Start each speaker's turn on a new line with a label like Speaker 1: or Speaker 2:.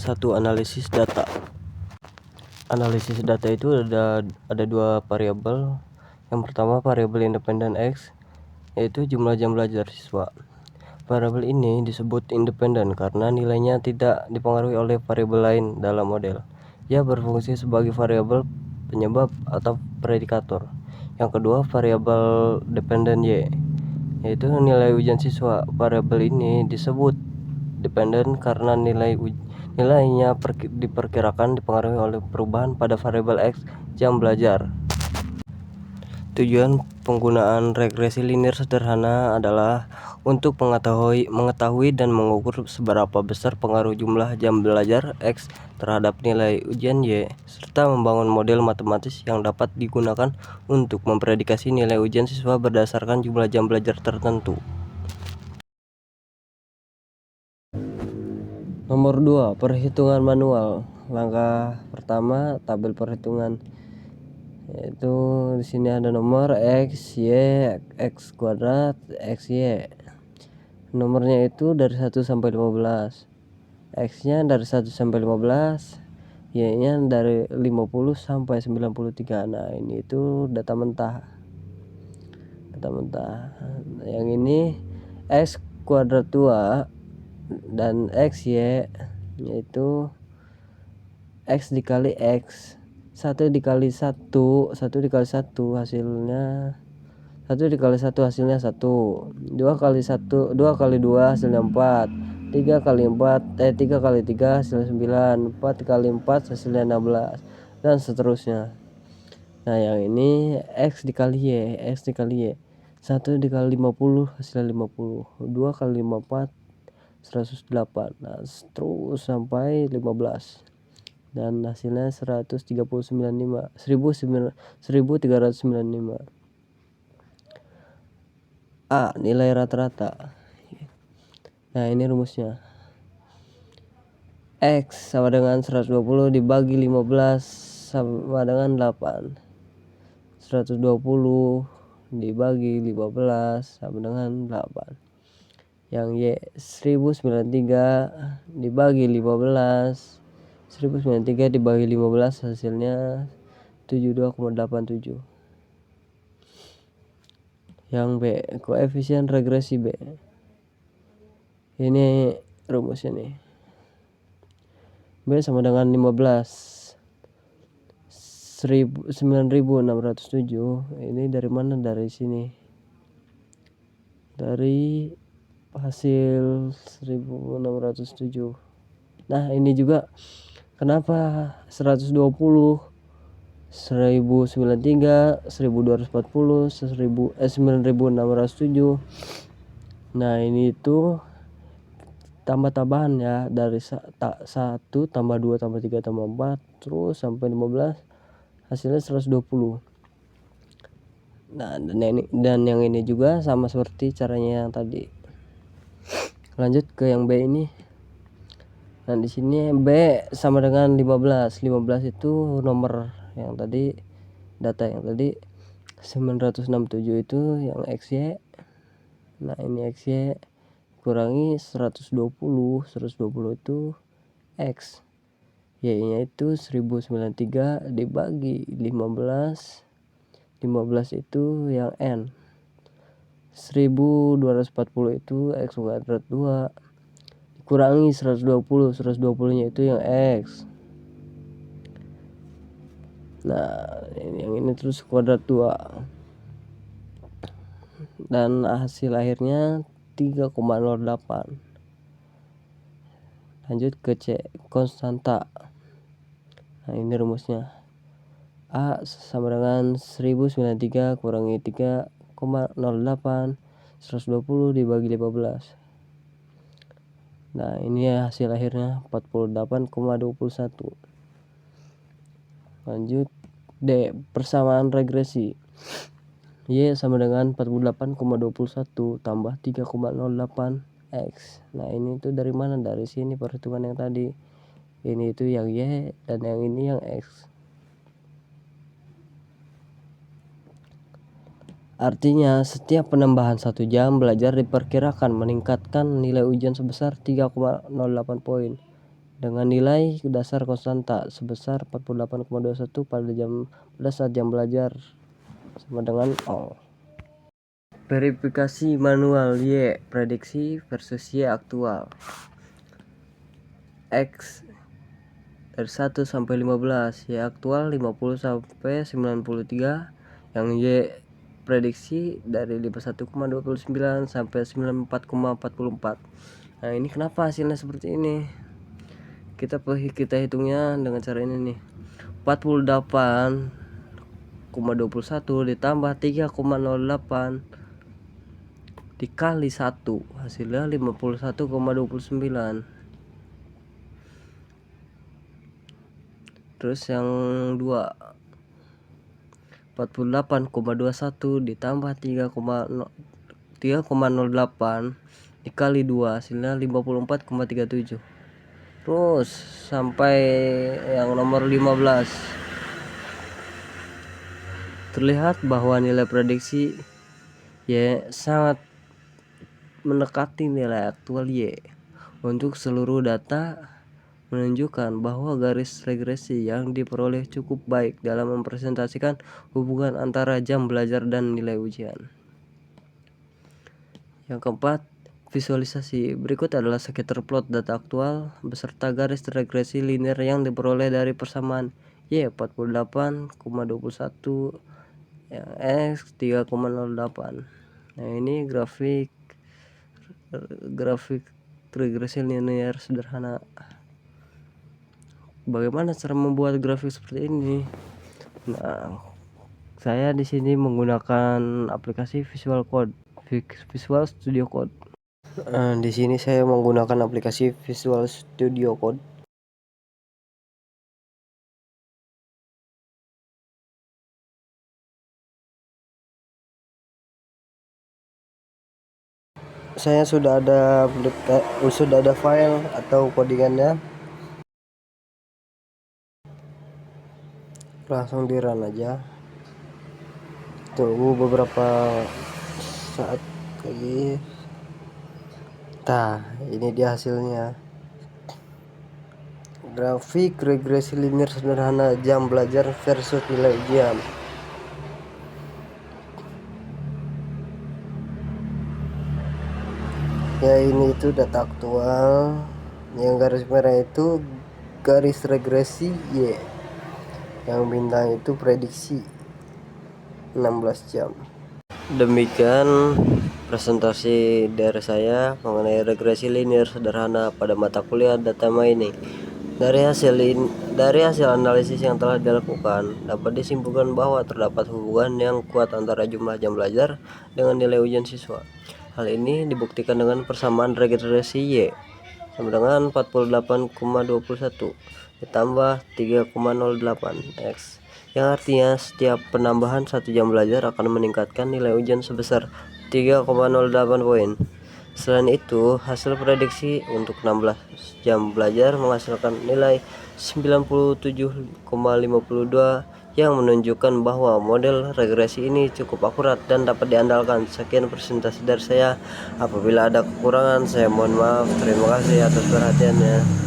Speaker 1: 1. Analisis data. Analisis data itu ada dua variabel. Yang pertama variabel independen X, yaitu jumlah jam belajar siswa. Variabel ini disebut independen karena nilainya tidak dipengaruhi oleh variabel lain dalam model. Ia berfungsi sebagai variabel penyebab atau predikator. Yang kedua variabel dependen Y, yaitu nilai ujian siswa. Variabel ini disebut dependen karena nilainya diperkirakan dipengaruhi oleh perubahan pada variabel X jam belajar. Tujuan penggunaan regresi linear sederhana adalah untuk mengetahui dan mengukur seberapa besar pengaruh jumlah jam belajar X terhadap nilai ujian Y, serta membangun model matematis yang dapat digunakan untuk memprediksi nilai ujian siswa berdasarkan jumlah jam belajar tertentu. Nomor 2, perhitungan manual. Langkah pertama, tabel perhitungan, yaitu di sini ada nomor X, Y, X kuadrat, X, Y. Nomornya itu dari 1 sampai 15. X-nya dari 1 sampai 15, Y-nya dari 50 sampai 93. Nah, ini itu data mentah. Yang ini X kuadrat 2 dan X, Y, yaitu X dikali X, 1 dikali 1 hasilnya 1 dikali 1 hasilnya 1, 2 kali 1 2 kali 2 hasilnya 4, 3 kali 3 hasilnya 9, 4 kali 4 hasilnya 16, dan seterusnya. Nah, yang ini X dikali Y, 1 dikali 50 hasilnya 50, 2 kali 54 108, nah terus sampai 15, dan hasilnya 1395. A. Nilai rata-rata. Nah, ini rumusnya. X sama dengan 120 dibagi 15 sama dengan 8. 120 dibagi 15 sama dengan 8. Yang Y 1093 dibagi 15, 1093 dibagi 15 hasilnya 72,87. Yang B, koefisien regresi B. Ini rumusnya nih. B sama dengan 15, 9607. Ini dari mana? Dari sini, dari hasil 1607. Nah, ini juga kenapa 120, 1093, 1240, 9607. Nah, ini itu tambah-tambahan ya, dari 1 tambah 2 tambah 3 tambah 4 terus sampai 15, hasilnya 120. Nah, dan yang ini juga sama seperti caranya yang tadi. Lanjut ke yang B ini. Nah, di sini B sama dengan 15. 15 itu nomor yang tadi, data yang tadi 967 itu yang XY. Nah, ini XY kurangi 120 itu X. Y-nya itu 1093 dibagi 15. 15 itu yang N. 1240 itu X kuadrat 2 kurangi 120 nya itu yang X. Nah, yang ini terus kuadrat 2, dan hasil akhirnya 3,08. Lanjut ke C, konstanta. Nah, ini rumusnya. A sama dengan 1093 kurangi 3,08, 120 dibagi 15. Nah, ini hasil akhirnya 48,21. Lanjut D, persamaan regresi. Y sama dengan 48,21 tambah 3,08 X. Nah, ini itu dari mana? Dari sini perhitungan yang tadi. Ini itu yang Y dan yang ini yang X. Artinya setiap penambahan 1 jam belajar diperkirakan meningkatkan nilai ujian sebesar 3,08 poin. dengan nilai dasar konstanta sebesar 48,21 pada saat jam belajar sama dengan 0. Verifikasi manual Y prediksi versus Y aktual. X dari 1 sampai 15, Y aktual 50 sampai 93, yang Y prediksi dari 51,29 sampai 94,44. Nah, ini kenapa hasilnya seperti ini? Kita hitungnya dengan cara ini nih. 48,21 ditambah 3,08 dikali 1, hasilnya 51,29. Terus yang 2, 48,21 ditambah 3,08 dikali 2, hasilnya 54,37. Terus sampai yang nomor 15, terlihat bahwa nilai prediksi Y sangat mendekati nilai aktual Y. Untuk seluruh data menunjukkan bahwa garis regresi yang diperoleh cukup baik dalam mempresentasikan hubungan antara jam belajar dan nilai ujian. Yang keempat, visualisasi. Berikut adalah scatter plot data aktual beserta garis regresi linear yang diperoleh dari persamaan Y 48,21 yang X 3,08. Nah, ini grafik regresi linear sederhana. Bagaimana cara membuat grafik seperti ini? Nah, saya di sini menggunakan aplikasi Visual Studio Code. Di sini saya menggunakan aplikasi Visual Studio Code. Saya sudah ada file atau codingannya. Langsung di run aja, tunggu beberapa saat lagi. Nah, ini dia hasilnya. Grafik regresi linear sederhana jam belajar versus nilai ujian. Ya, ini itu data aktual. Yang garis merah itu garis regresi Y. Yang bintang itu prediksi 16 jam. Demikian presentasi dari saya mengenai regresi linear sederhana pada mata kuliah data mining. Dari hasil analisis yang telah dilakukan, dapat disimpulkan bahwa terdapat hubungan yang kuat antara jumlah jam belajar dengan nilai ujian siswa. Hal ini dibuktikan dengan persamaan regresi Y sama dengan 48,21 ditambah 3,08 X, yang artinya setiap penambahan 1 jam belajar akan meningkatkan nilai ujian sebesar 3,08 poin. Selain itu, hasil prediksi untuk 16 jam belajar menghasilkan nilai 97,52 yang menunjukkan bahwa model regresi ini cukup akurat dan dapat diandalkan. Sekian presentasi dari saya. Apabila ada kekurangan, saya mohon maaf. Terima kasih atas perhatiannya.